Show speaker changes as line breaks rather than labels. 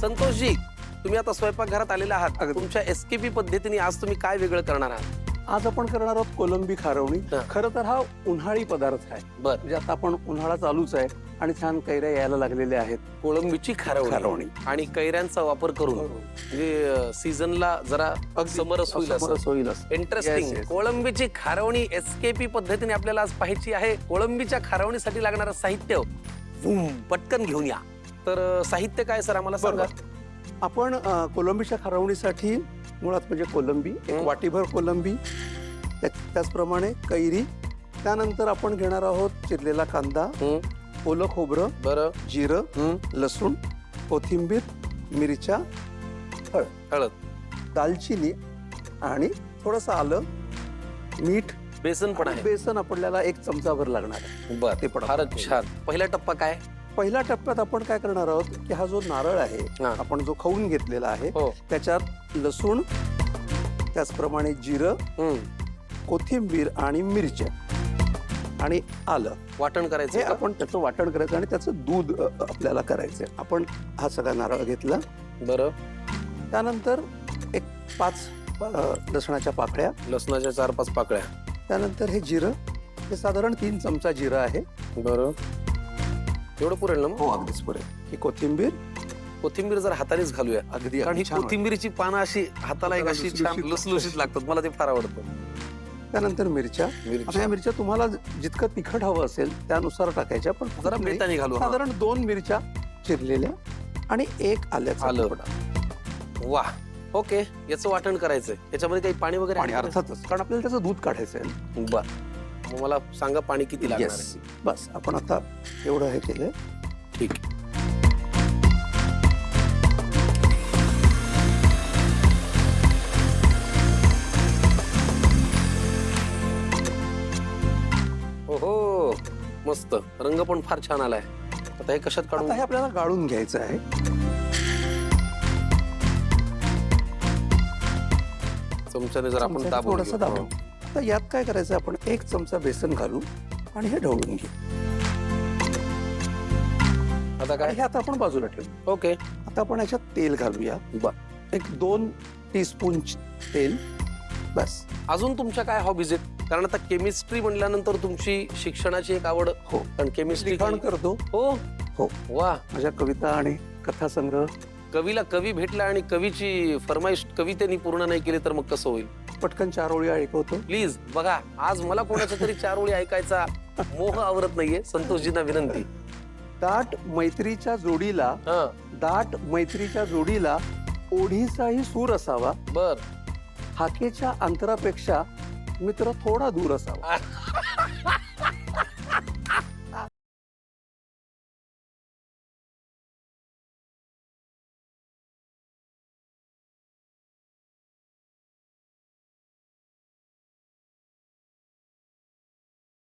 संतोषजी, तुम्ही आता स्वयंपाकघरात आलेला आहात. तुमच्या एसकेपी पद्धतीने आज तुम्ही काय वेगळं करणार आहात?
आज आपण करणार आहोत कोलंबी खारवणी. खरं तर हा उन्हाळी पदार्थ आहे.
बर,
म्हणजे आता आपण उन्हाळा चालूच आहे आणि छान कैऱ्या यायला लागलेल्या आहेत.
कोळंबीची खारवणी आणि कैऱ्यांचा वापर करून म्हणजे सीझनला जरा समरस होईल असं.
होईल असं.
इंटरेस्टिंग.
Yes, yes.
कोळंबीची खारवणी एसकेपी पद्धतीने आपल्याला आज पाहायची आहे. कोळंबीच्या खारवणीसाठी लागणारं साहित्य पटकन घेऊन या. तर साहित्य काय सर आम्हाला सांगा.
आपण कोलंबीच्या खारवणीसाठी मुळात म्हणजे कोलंबी, एक वाटीभर कोलंबी, त्याचप्रमाणे कैरी, त्यानंतर आपण घेणार आहोत चिरलेला कांदा, ओलं खोबरं,
बरं,
जिरं, लसूण, कोथिंबीर, मिरच्या,
हळद,
दालचिनी आणि थोडंसं आलं, मीठ,
बेसन पण आहे.
बेसन आपल्याला 1 चमचाभर लागणार आहे.
बर,
ते पण
फारच छान. पहिला टप्पा काय?
पहिल्या टप्प्यात आपण काय करणार आहोत की हा जो नारळ आहे आपण जो खाऊन घेतलेला आहे त्याच्यात लसूण, त्याचप्रमाणे जिरं, कोथिंबीर आणि मिरच्या आणि आलं
वाटण करायचं.
हे आपण त्याचं वाटण करायचं आणि त्याचं दूध आपल्याला करायचंय. आपण हा सगळा नारळ घेतला.
बरं,
त्यानंतर एक 5 लसणाच्या पाकळ्या,
लसणाच्या 4-5 पाकळ्या.
त्यानंतर हे जिरं, हे साधारण 3 चमचा जिरं आहे.
बरं, एवढं पुरेल ना?
हो, अगदीच पुरेल. ही कोथिंबीर,
कोथिंबीर जर हातानेच घालूया
अगदी
कारण ही कोथिंबीरची पानं अशी हाताला एक अशी छान लुसलुशीत लागतात. मला ते फार आवडतं.
त्यानंतर मिरच्या. या मिरच्या तुम्हाला जितकं तिखट हवं असेल त्यानुसार टाकायच्या, पण
जरा बेताने घालू.
साधारण 2 मिरच्या चिरलेल्या आणि 1 आल्याचा
आलं.
तुकडा.
वा, ओके. याचं वाटण करायचंय. याच्यामध्ये काही पाणी वगैरे
आणि अर्थातच कारण आपल्याला त्याचं दूध काढायचं आहे.
बर, मग मला सांगा पाणी किती लागणार आहे?
बस आपण आता एवढं हे केलंय.
ठीक. हो, मस्त. रंग पण फार छान आलाय. आता हे कशात काढून?
आता हे आपल्याला गाळून घ्यायचं आहे.
चमच्याने जर आपण दाबून
थोडंसं दाबून. तर यात काय करायचं, आपण 1 चमचा बेसन घालू आणि हे ढवळून घेऊ.
आता काय?
हे आता आपण बाजूला ठेवू.
ओके.
आता आपण याच्यात तेल घालूया. एक 2 टीस्पून तेल. बस.
अजून तुमच्या काय हॉबीज आहेत? कारण आता केमिस्ट्री म्हणल्यानंतर तुमची शिक्षणाची एक आवड.
हो,
कारण केमिस्ट्री
लिखाण करतो.
हो
हो.
वा,
माझ्या कविता आणि कथा संग्रह.
कवीला कवी भेटला आणि कवीची फरमाईश कवितेने पूर्ण नाही केली तर मग कसं होईल?
पटकन 4 ओळी ऐकवतो.
प्लीज बघा, आज मला कोणाच्या तरी 4 ओळी ऐकायचा मोह आवरत नाहीये. संतोषजींना विनंती.
दाट मैत्रीच्या जोडीला ओढीचाही सूर असावा.
बर,
हाकेच्या अंतरापेक्षा मित्र थोडा दूर असावा.